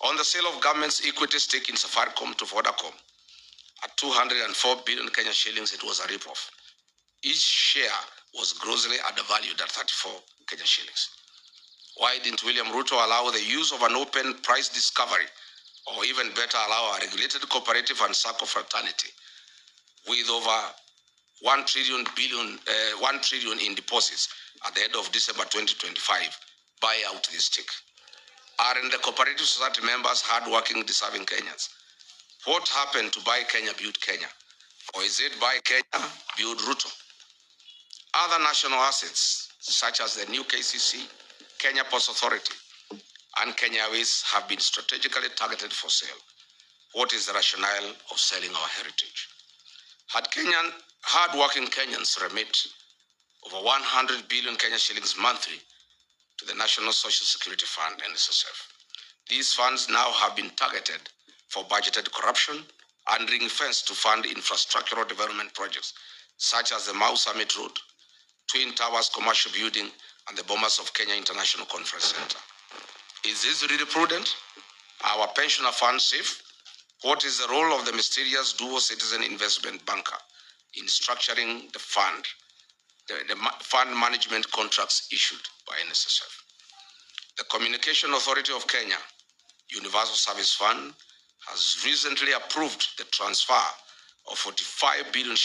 On the sale of government's equity stake in Safaricom to Vodacom at 204 billion Kenya shillings, it was a rip-off. Each share was grossly undervalued at 34 Kenya shillings. Why didn't William Ruto allow the use of an open price discovery, or even better, allow a regulated cooperative and SACCO fraternity with over 1 trillion in deposits at the end of December 2025 buy out this stake? Aren't the cooperative society members hardworking, deserving Kenyans? What happened to Buy Kenya, Build Kenya? Or is it Buy Kenya, Build Ruto? Other national assets, such as the new KCC, Kenya Ports Authority, and Kenya Airways have been strategically targeted for sale. What is the rationale of selling our heritage? Had hard-working Kenyans remit over 100 billion Kenya shillings monthly to the National Social Security Fund, NSSF. These funds now have been targeted for budgeted corruption and ring-fenced to fund infrastructural development projects, such as the Mau Summit Road, Twin Towers Commercial Building, and the Bombers of Kenya International Conference Center. Is this really prudent? Are our pensioner funds safe? What is the role of the mysterious dual citizen investment banker in structuring the fund management contracts issued by NSSF? The Communication Authority of Kenya, Universal Service Fund, has recently approved the transfer of 45 billion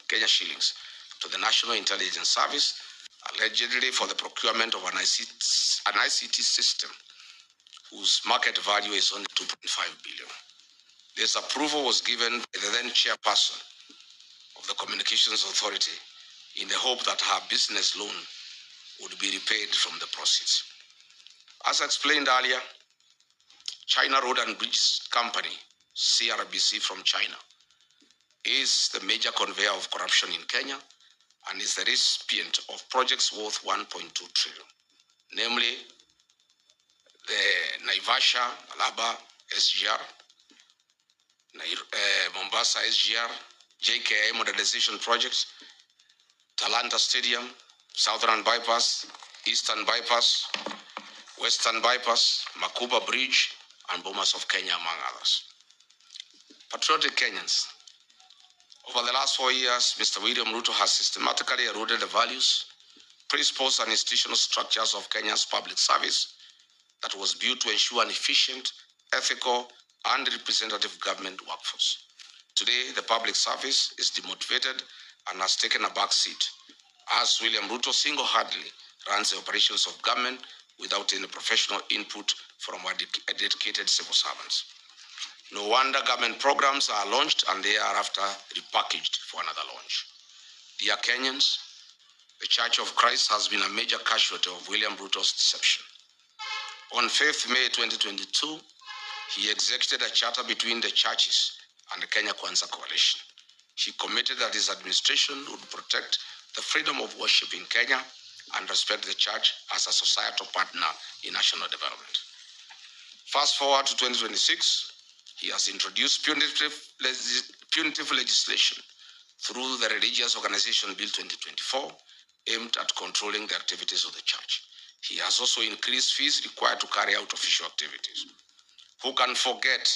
Kenya shillings to the National Intelligence Service, allegedly for the procurement of an ICT system whose market value is only 2.5 billion. This approval was given by the then chairperson of the Communications Authority in the hope that her business loan would be repaid from the proceeds. As explained earlier, China Road and Bridge Company, CRBC from China, is the major conveyor of corruption in Kenya and is the recipient of projects worth 1.2 trillion, namely the Naivasha, Alaba SGR, Mombasa SGR, JKI modernization projects, Talanta Stadium, Southern Bypass, Eastern Bypass, Western Bypass, Makuba Bridge, and Bombers of Kenya, among others. Patriotic Kenyans, over the last 4 years, Mr. William Ruto has systematically eroded the values, principles, and institutional structures of Kenya's public service that was built to ensure an efficient, ethical, and representative government workforce. Today, the public service is demotivated and has taken a back seat, as William Ruto single-handedly runs the operations of government without any professional input from our dedicated civil servants. No wonder government programs are launched and they are after repackaged for another launch. Dear Kenyans, the Church of Christ has been a major casualty of William Ruto's deception. On 5th May 2022, he executed a charter between the churches and the Kenya Kwanza Coalition. He committed that his administration would protect the freedom of worship in Kenya and respect the church as a societal partner in national development. Fast forward to 2026, he has introduced punitive legislation through the Religious Organization Bill 2024, aimed at controlling the activities of the church. He has also increased fees required to carry out official activities. Who can forget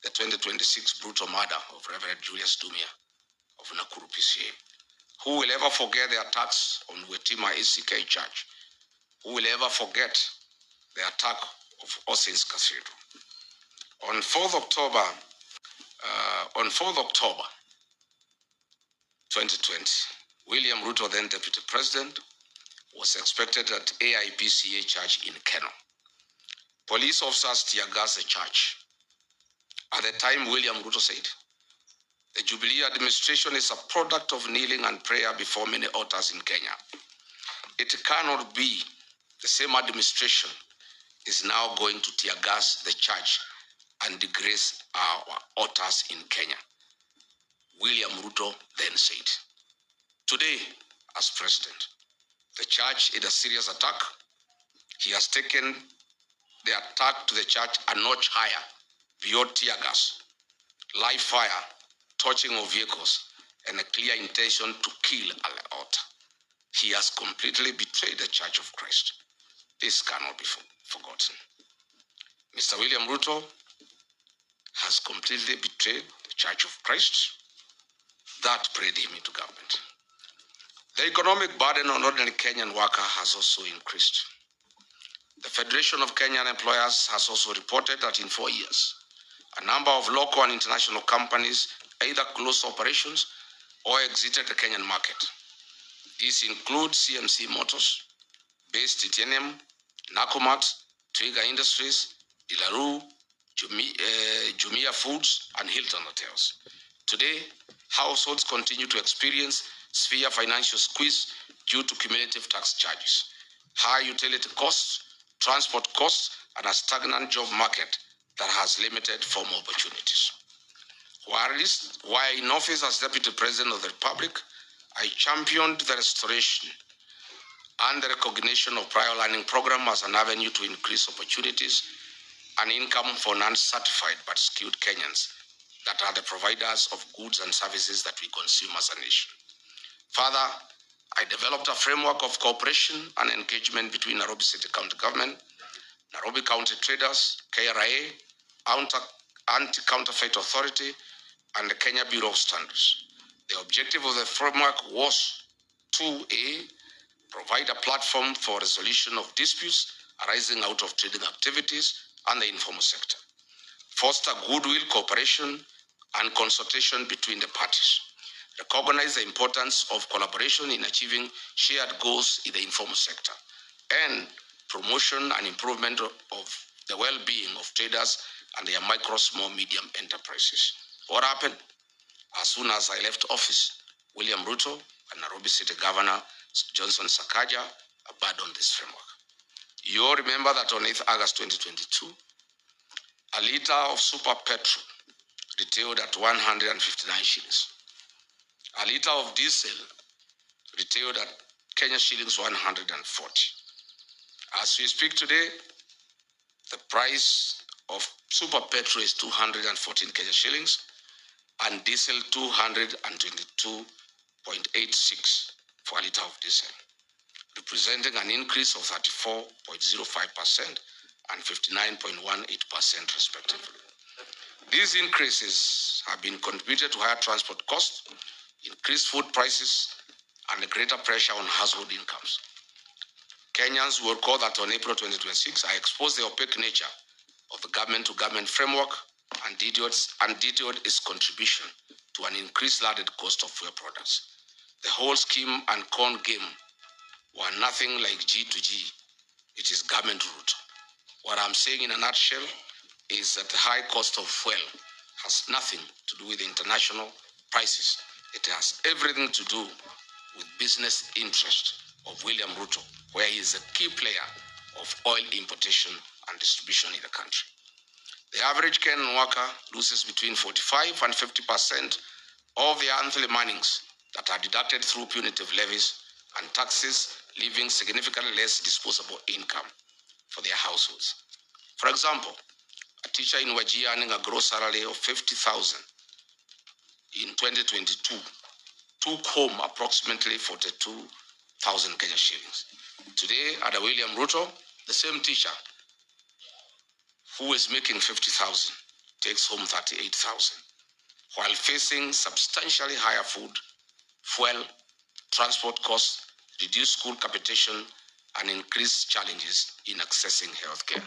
the 2026 brutal murder of Reverend Julius Dumia of Nakuru PCA? Who will ever forget the attacks on Wetima ACK Church? Who will ever forget the attack of All Saints Cathedral? On 4th October 2020, William Ruto, then Deputy President, was expected at AIPCA Church in Keno. Police officers tear-gassed the church. At the time, William Ruto said, "The Jubilee administration is a product of kneeling and prayer before many altars in Kenya. It cannot be the same administration is now going to tear-gas the church and disgrace our altars in Kenya." William Ruto then said, "Today, as president, the church is a serious attack. He has taken the attack to the church a notch higher, beyond tear gas, live fire, torching of vehicles, and a clear intention to kill an altar. He has completely betrayed the Church of Christ. This cannot be forgotten." Mr. William Ruto has completely betrayed the Church of Christ that prayed him into government. The economic burden on ordinary Kenyan worker has also increased. The Federation of Kenyan Employers has also reported that in 4 years, a number of local and international companies either closed operations or exited the Kenyan market. These include CMC Motors, Base Titanium, Nakumat, Trigger Industries, Ilaru, Jumia Foods, and Hilton Hotels. Today, households continue to experience severe financial squeeze due to cumulative tax charges, high utility costs, transport costs, and a stagnant job market that has limited formal opportunities. While in office as Deputy President of the Republic, I championed the restoration and the recognition of prior learning program as an avenue to increase opportunities and income for non-certified but skilled Kenyans that are the providers of goods and services that we consume as a nation. Further, I developed a framework of cooperation and engagement between Nairobi City County Government, Nairobi County Traders, KRA, Anti-Counterfeit Authority, and the Kenya Bureau of Standards. The objective of the framework was to A, provide a platform for resolution of disputes arising out of trading activities and the informal sector, foster goodwill, cooperation, and consultation between the parties, recognize the importance of collaboration in achieving shared goals in the informal sector, and promotion and improvement of the well-being of traders and their micro, small, medium enterprises. What happened? As soon as I left office, William Ruto and Nairobi City Governor Johnson Sakaja abandoned this framework. You all remember that on 8th August 2022, a liter of super petrol retailed at 159 shillings. A liter of diesel retailed at Kenya shillings 140. As we speak today, the price of super petrol is 214 Kenya shillings and diesel 222.86 for a liter of diesel, representing an increase of 34.05% and 59.18% respectively. These increases have been contributed to higher transport costs, increased food prices, and a greater pressure on household incomes. Kenyans will recall that on April 2026, I exposed the opaque nature of the government-to-government framework and detailed its contribution to an increased landed cost of fuel products. The whole scheme and con game were nothing like G to G. It is government route. What I'm saying in a nutshell is that the high cost of fuel has nothing to do with international prices. It has everything to do with business interest of William Ruto, where he is a key player of oil importation and distribution in the country. The average Kenyan worker loses between 45 and 50% of their monthly earnings that are deducted through punitive levies and taxes, leaving significantly less disposable income for their households. For example, a teacher in Wajir earning a gross salary of 50,000 in 2022 took home approximately 42,000 Kenya shillings. Today, under William Ruto, the same teacher who is making 50,000 takes home 38,000, while facing substantially higher food, fuel, transport costs, reduced school capitation, and increased challenges in accessing healthcare.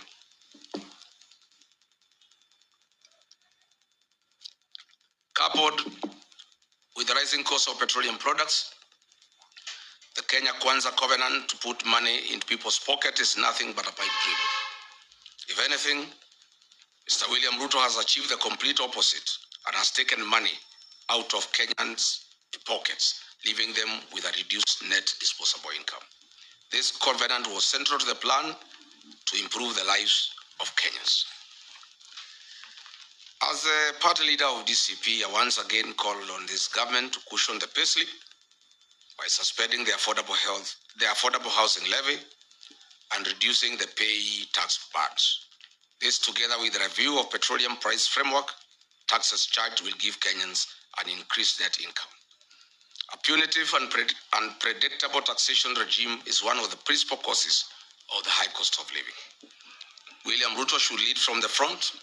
Coupled with the rising cost of petroleum products, the Kenya Kwanza covenant to put money into people's pocket is nothing but a pipe dream. If anything, Mr. William Ruto has achieved the complete opposite and has taken money out of Kenyans' pockets, leaving them with a reduced net disposable income. This covenant was central to the plan to improve the lives of Kenyans. As the party leader of DCP, I once again called on this government to cushion the payslip by suspending the affordable housing levy and reducing the payee tax burdens. This, together with the review of petroleum price framework, taxes charged will give Kenyans an increased net income. A punitive and unpredictable taxation regime is one of the principal causes of the high cost of living. William Ruto should lead from the front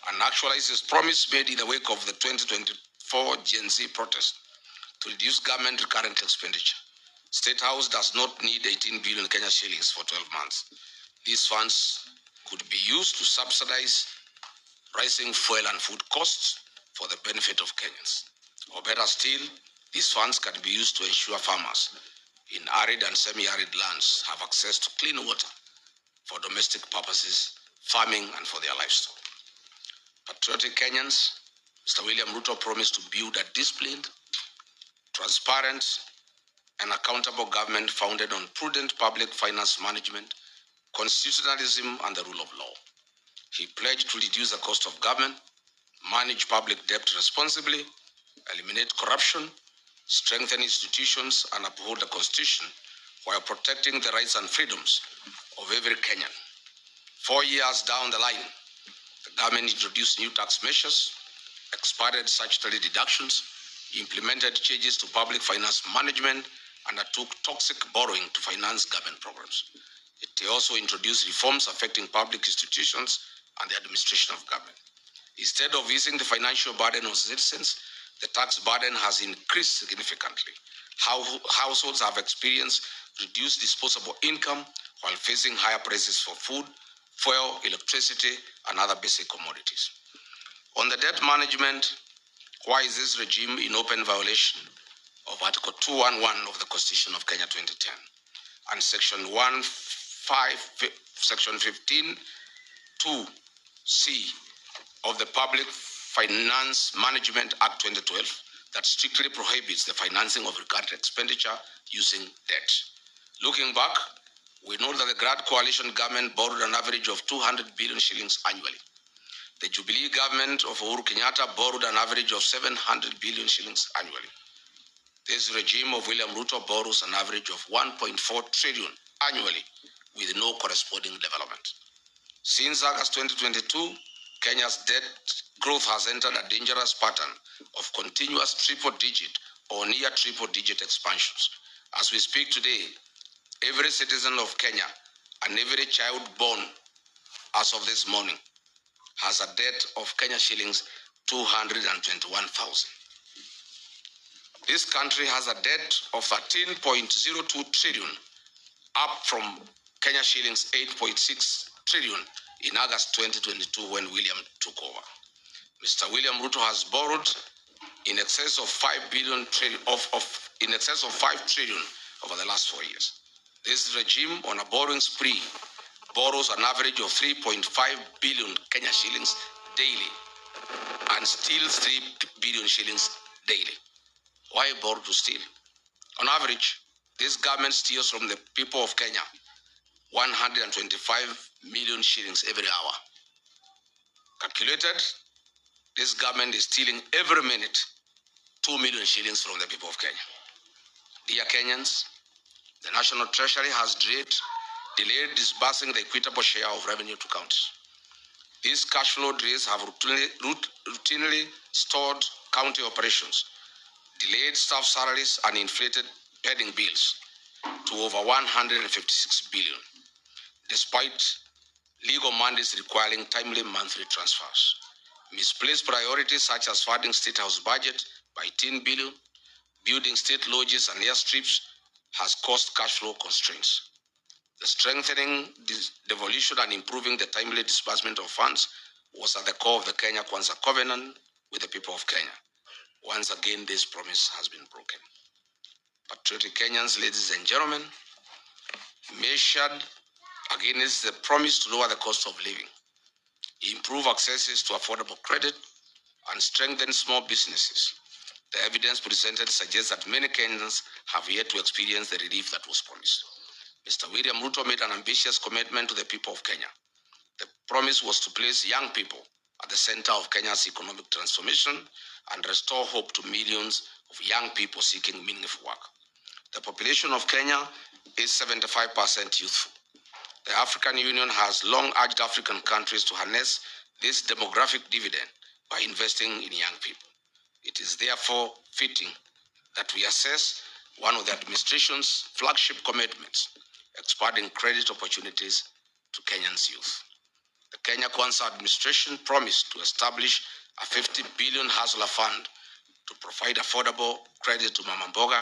and actualize his promise made in the wake of the 2024 Gen Z protest to reduce government recurrent expenditure. State House does not need 18 billion Kenya shillings for 12 months. These funds could be used to subsidize rising fuel and food costs for the benefit of Kenyans. Or better still, these funds can be used to ensure farmers in arid and semi-arid lands have access to clean water for domestic purposes, farming, and for their livestock. Patriotic Kenyans, Mr. William Ruto promised to build a disciplined, transparent, and accountable government founded on prudent public finance management, constitutionalism, and the rule of law. He pledged to reduce the cost of government, manage public debt responsibly, eliminate corruption, strengthen institutions, and uphold the Constitution while protecting the rights and freedoms of every Kenyan. 4 years down the line, the government introduced new tax measures, expanded statutory deductions, implemented changes to public finance management, and undertook toxic borrowing to finance government programs. It also introduced reforms affecting public institutions and the administration of government. Instead of easing the financial burden on citizens, the tax burden has increased significantly. Households have experienced reduced disposable income while facing higher prices for food, fuel, electricity, and other basic commodities. On the debt management, why is this regime in open violation of Article 211 of the Constitution of Kenya 2010 and Section 15(2)(c) of the Public Finance Management Act 2012 that strictly prohibits the financing of recurrent expenditure using debt? Looking back, we know that the Grand Coalition government borrowed an average of 200 billion shillings annually. The Jubilee government of Uhuru Kenyatta borrowed an average of 700 billion shillings annually. This regime of William Ruto borrows an average of 1.4 trillion annually with no corresponding development. Since August 2022, Kenya's debt growth has entered a dangerous pattern of continuous triple-digit or near triple-digit expansions. As we speak today, every citizen of Kenya and every child born as of this morning has a debt of Kenya shillings 221,000. This country has a debt of 13.02 trillion, up from Kenya shillings 8.6 trillion in August 2022 when William took over. Mr. William Ruto has borrowed in excess of 5 billion over the last 4 years. This regime on a borrowing spree borrows an average of 3.5 billion Kenya shillings daily and steals 3 billion shillings daily. Why borrow to steal? On average, this government steals from the people of Kenya 125 million shillings every hour. Calculated, this government is stealing every minute 2 million shillings from the people of Kenya. Dear Kenyans, the National Treasury has delayed disbursing the equitable share of revenue to counties. These cash flow delays have routinely stalled county operations, delayed staff salaries, and inflated pending bills to over 156 billion, despite legal mandates requiring timely monthly transfers. Misplaced priorities such as funding State House budget by 10 billion, building state lodges and airstrips has caused cash flow constraints. The strengthening, devolution, and improving the timely disbursement of funds was at the core of the Kenya Kwanza Covenant with the people of Kenya. Once again, this promise has been broken. Patriotic Kenyans, ladies and gentlemen, measured against the promise to lower the cost of living, improve access to affordable credit, and strengthen small businesses, the evidence presented suggests that many Kenyans have yet to experience the relief that was promised. Mr. William Ruto made an ambitious commitment to the people of Kenya. The promise was to place young people at the center of Kenya's economic transformation and restore hope to millions of young people seeking meaningful work. The population of Kenya is 75% youthful. The African Union has long urged African countries to harness this demographic dividend by investing in young people. It is therefore fitting that we assess one of the administration's flagship commitments, expanding credit opportunities to Kenyans' youth. The Kenya Kwanza administration promised to establish a 50 billion hustler fund to provide affordable credit to mama mboga,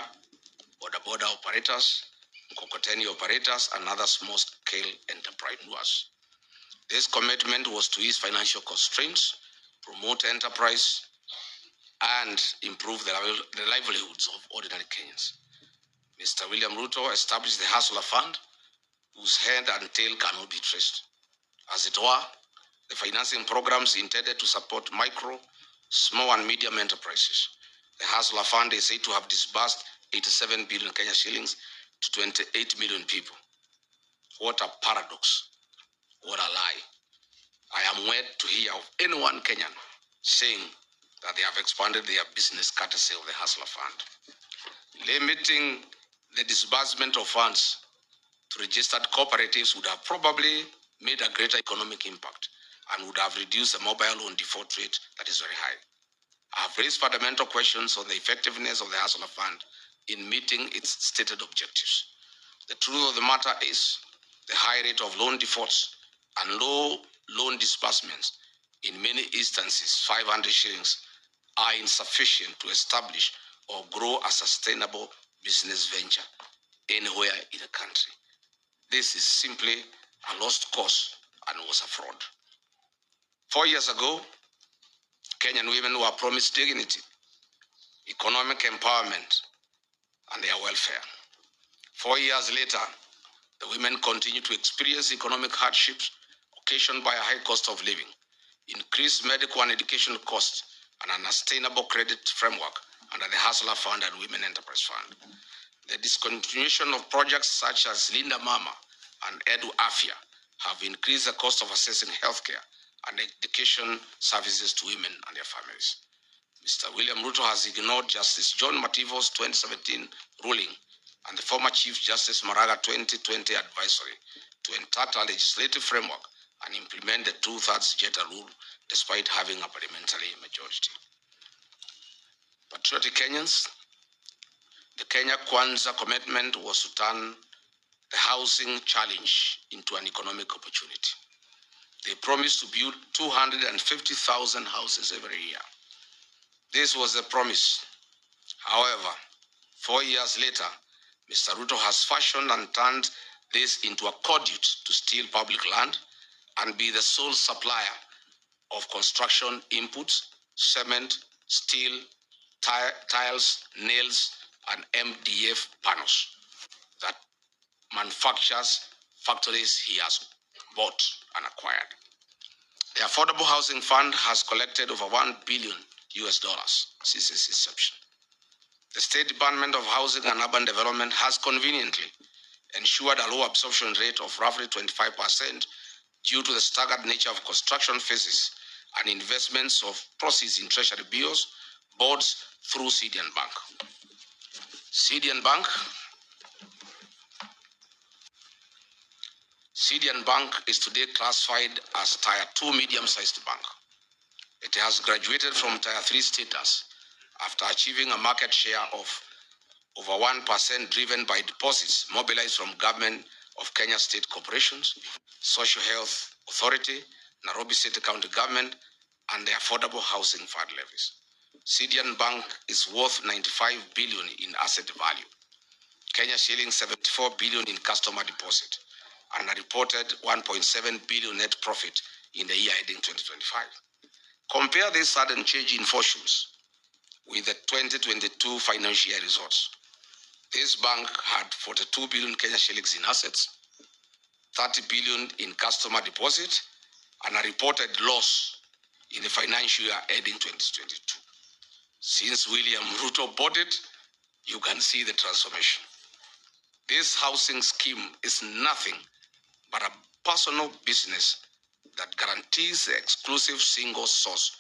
border operators, mkokoteni operators, and other small-scale entrepreneurs. This commitment was to ease financial constraints, promote enterprise, and improve the livelihoods of ordinary Kenyans. Mr. William Ruto established the Hustler Fund, whose head and tail cannot be traced. As it were, the financing programs intended to support micro, small, and medium enterprises. The Hustler Fund is said to have disbursed 87 billion Kenya shillings to 28 million people. What a paradox. What a lie. I am wed to hear of anyone Kenyan saying that they have expanded their business courtesy of the Hustler Fund. Limiting the disbursement of funds to registered cooperatives would have probably made a greater economic impact and would have reduced the mobile loan default rate that is very high. I have raised fundamental questions on the effectiveness of the Hustler Fund in meeting its stated objectives. The truth of the matter is the high rate of loan defaults and low loan disbursements, in many instances 500 shillings, are insufficient to establish or grow a sustainable business venture anywhere in the country. This is simply a lost cause and was a fraud. 4 years ago, Kenyan women were promised dignity, economic empowerment, and their welfare. 4 years later, the women continue to experience economic hardships occasioned by a high cost of living, increased medical and educational costs, and an unsustainable credit framework under the Hustler Fund and Women Enterprise Fund. The discontinuation of projects such as Linda Mama and Edu Afia have increased the cost of accessing healthcare and education services to women and their families. Mr. William Ruto has ignored Justice John Mativo's 2017 ruling and the former Chief Justice Maraga 2020 advisory to entitle a legislative framework and implement the two-thirds Jeta rule despite having a parliamentary majority. Patriotic Kenyans, the Kenya Kwanza commitment was to turn the housing challenge into an economic opportunity. They promised to build 250,000 houses every year. This was the promise. However, 4 years later, Mr. Ruto has fashioned and turned this into a conduit to steal public land and be the sole supplier of construction inputs, cement, steel, tiles, nails, and MDF panels that manufactures factories he has bought and acquired. The Affordable Housing Fund has collected over $1 billion since its inception. The State Department of Housing and Urban Development has conveniently ensured a low absorption rate of roughly 25% due to the staggered nature of construction phases and investments of proceeds in treasury bills, bonds through CDN Bank. CDN Bank is today classified as Tier 2 medium-sized bank. It has graduated from Tier 3 status after achieving a market share of over 1% driven by deposits mobilized from government of Kenya state corporations, Social Health Authority, Nairobi City County Government, and the Affordable Housing Fund levies. CDN Bank is worth 95 billion in asset value, Kenya shillings 74 billion in customer deposit, and a reported 1.7 billion net profit in the year ending 2025. Compare this sudden change in fortunes with the 2022 financial year results. This bank had 42 billion Kenya shillings in assets, 30 billion in customer deposit, and a reported loss in the financial year ending 2022. Since William Ruto bought it, you can see the transformation. This housing scheme is nothing but a personal business that guarantees the exclusive single source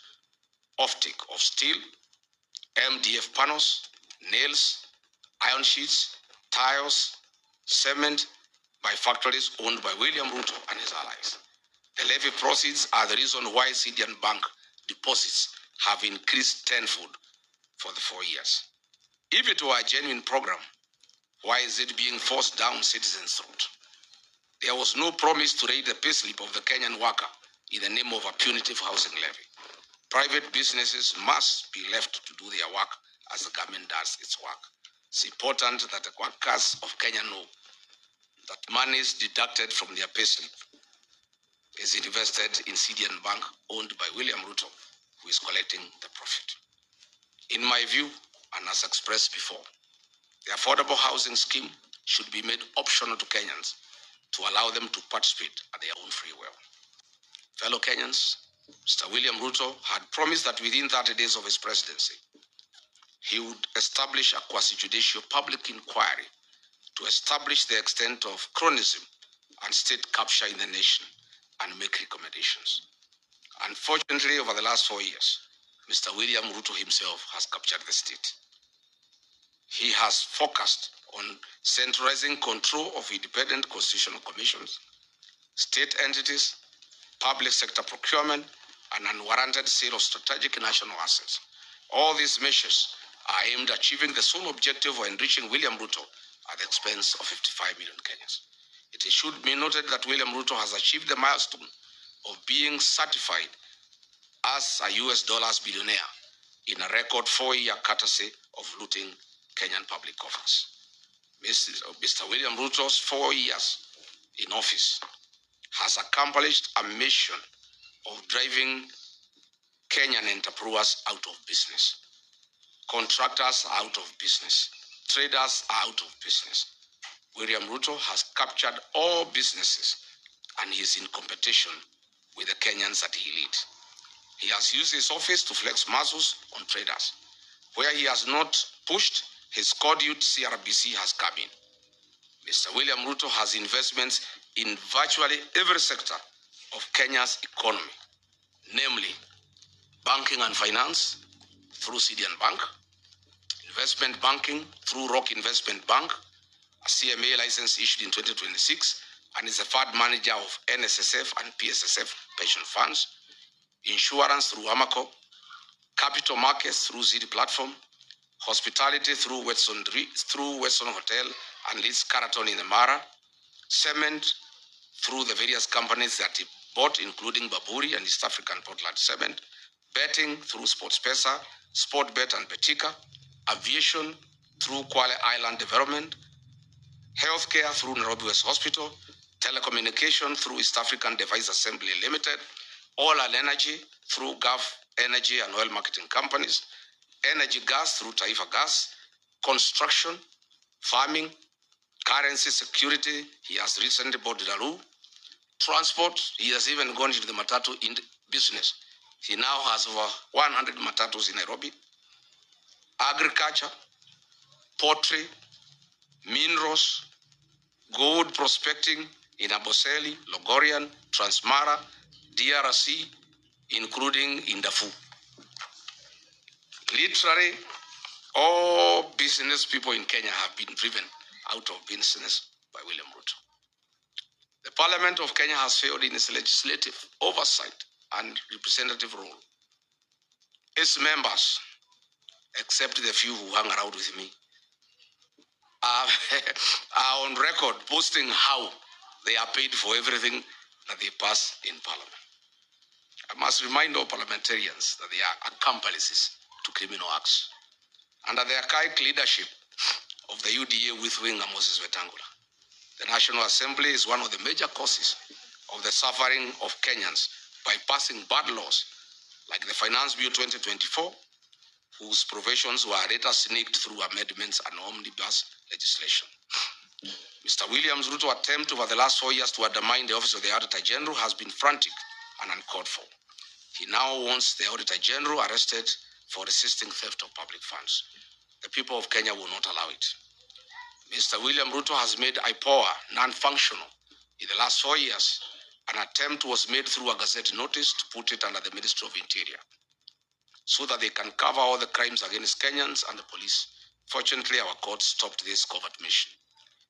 offtake of steel, MDF panels, nails, iron sheets, tiles, cement by factories owned by William Ruto and his allies. The levy proceeds are the reason why CDN Bank deposits have increased tenfold for the 4 years. If it were a genuine program, why is it being forced down citizens' throat? There was no promise to raise the payslip of the Kenyan worker in the name of a punitive housing levy. Private businesses must be left to do their work as the government does its work. It's important that the workers of Kenya know that monies deducted from their payslip is invested in CDN Bank, owned by William Ruto, who is collecting the profit. In my view, and as expressed before, the affordable housing scheme should be made optional to Kenyans to allow them to participate at their own free will. Fellow Kenyans, Mr. William Ruto had promised that within 30 days of his presidency, he would establish a quasi-judicial public inquiry to establish the extent of cronyism and state capture in the nation and make recommendations. Unfortunately, over the last 4 years, Mr. William Ruto himself has captured the state. He has focused on centralizing control of independent constitutional commissions, state entities, public sector procurement, and unwarranted sale of strategic national assets. All these measures are aimed at achieving the sole objective of enriching William Ruto at the expense of 55 million Kenyans. It should be noted that William Ruto has achieved the milestone of being certified as a US dollars billionaire in a record 4-year courtesy of looting Kenyan public coffers. Mr. William Ruto's 4 years in office has accomplished a mission of driving Kenyan entrepreneurs out of business. Contractors are out of business. Traders are out of business. William Ruto has captured all businesses and he is in competition with the Kenyans that he leads. He has used his office to flex muscles on traders. Where he has not pushed, his cordial CRBC has come in. Mr. William Ruto has investments in virtually every sector of Kenya's economy, namely banking and finance through CDN Bank, investment banking through Rock Investment Bank, a CMA license issued in 2026, and is a fund manager of NSSF and PSSF pension funds, insurance through Amaco, capital markets through ZD platform, hospitality through Weston Hotel and Leeds Caraton in the Mara, cement through the various companies that he bought, including Baburi and East African Portland Cement, betting through SportsPesa, Sportbet and Betika, aviation through Kwale Island Development, healthcare through Nairobi West Hospital, telecommunication through East African Device Assembly Limited, oil and energy through Gulf Energy and oil marketing companies, energy gas through Taifa Gas, construction, farming, currency security, he has recently bought Daru, transport, he has even gone into the matatu business. He now has over 100 matatus in Nairobi, agriculture, poultry, minerals, gold prospecting in Aboseli, Logorian, Transmara, DRC, including in Darfur. Literally, all business people in Kenya have been driven out of business by William Ruto. The Parliament of Kenya has failed in its legislative oversight and representative role. Its members, except the few who hang around with me, are on record boasting how they are paid for everything that they pass in Parliament. I must remind all parliamentarians that they are accomplices to criminal acts. Under the archaic leadership of the UDA with winger Moses Wetangula, the National Assembly is one of the major causes of the suffering of Kenyans by passing bad laws like the Finance Bill 2024, whose provisions were later sneaked through amendments and omnibus legislation. Mr. Williams Ruto's attempt over the last 4 years to undermine the office of the Auditor General has been frantic and uncalled for. He now wants the Auditor General arrested for resisting theft of public funds. The people of Kenya will not allow it. Mr. William Ruto has made IPOA non-functional in the last 4 years. An attempt was made through a Gazette notice to put it under the Ministry of Interior so that they can cover all the crimes against Kenyans and the police. Fortunately, our court stopped this covert mission.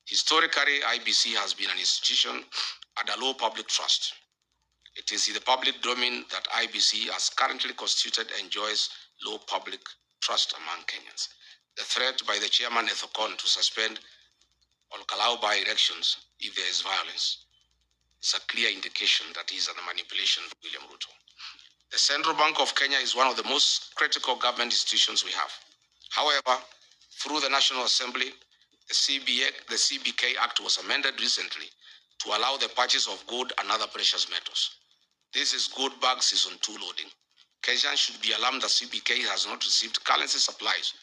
Historically, IBC has been an institution under low public trust. It is in the public domain that IBC, as currently constituted, enjoys low public trust among Kenyans. The threat by the chairman Ethocon to suspend or allow by elections if there is violence is a clear indication that he is a manipulation of William Ruto. The Central Bank of Kenya is one of the most critical government institutions we have. However, through the National Assembly, the CBK Act was amended recently to allow the purchase of gold and other precious metals. This is gold bag season 2 loading. Kenyans should be alarmed that CBK has not received currency supplies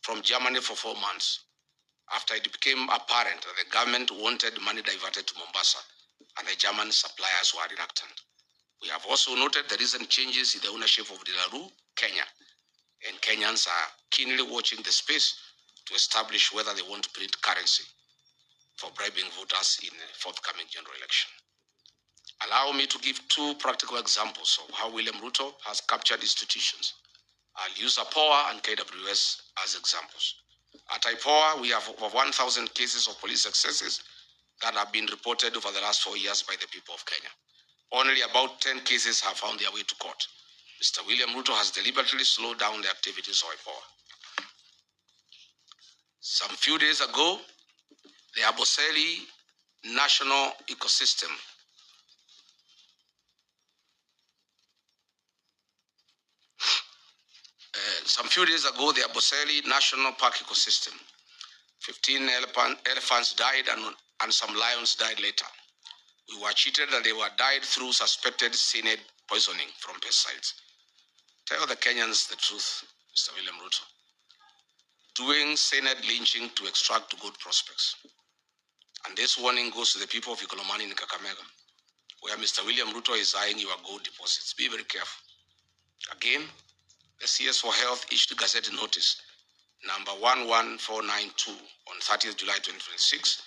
from Germany for 4 months after it became apparent that the government wanted money diverted to Mombasa and the German suppliers were reluctant. We have also noted the recent changes in the ownership of Dilaru, Kenya, and Kenyans are keenly watching the space to establish whether they want to print currency for bribing voters in the forthcoming general election. Allow me to give 2 practical examples of how William Ruto has captured institutions. I'll use APOA and KWS as examples. At IPOA, we have over 1,000 cases of police excesses that have been reported over the last 4 years by the people of Kenya. Only about 10 cases have found their way to court. Mr. William Ruto has deliberately slowed down the activities of IPOA. Some few days ago, the Aboseli National Ecosystem the Aboseli National Park ecosystem, 15 elephants died and some lions died later. We were cheated that they were died through suspected cyanide poisoning from pesticides. Tell the Kenyans the truth, Mr. William Ruto. Doing cyanide lynching to extract good prospects. And this warning goes to the people of Ikolomani in Kakamega, where Mr. William Ruto is eyeing your gold deposits. Be very careful. Again, the CS for Health issued Gazette notice number 11492 on 30th July 2026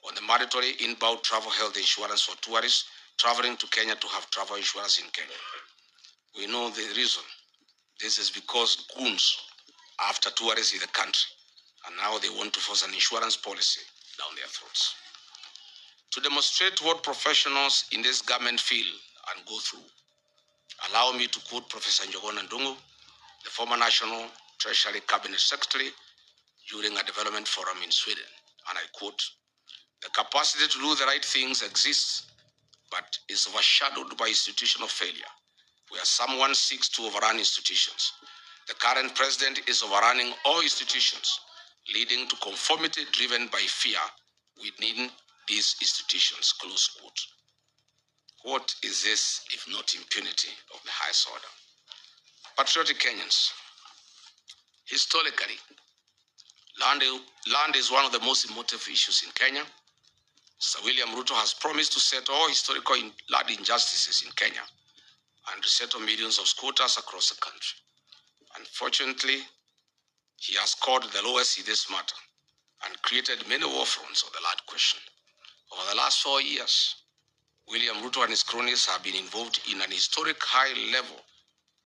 on the mandatory inbound travel health insurance for tourists traveling to Kenya to have travel insurance in Kenya. We know the reason. This is because goons are after tourists in the country, and now they want to force an insurance policy down their throats. To demonstrate what professionals in this government feel and go through, allow me to quote Professor Njogona Ndungu, the former National Treasury Cabinet Secretary, during a development forum in Sweden. And I quote, "The capacity to do the right things exists, but is overshadowed by institutional failure, where someone seeks to overrun institutions. The current president is overrunning all institutions, leading to conformity driven by fear within these institutions," close quote. What is this if not impunity of the highest order? Patriotic Kenyans, historically, land is one of the most emotive issues in Kenya. Sir William Ruto has promised to settle all historical land injustices in Kenya and resettle millions of squatters across the country. Unfortunately, he has called the lowest in this matter and created many war fronts on the land question. Over the last 4 years, William Ruto and his cronies have been involved in an historic high level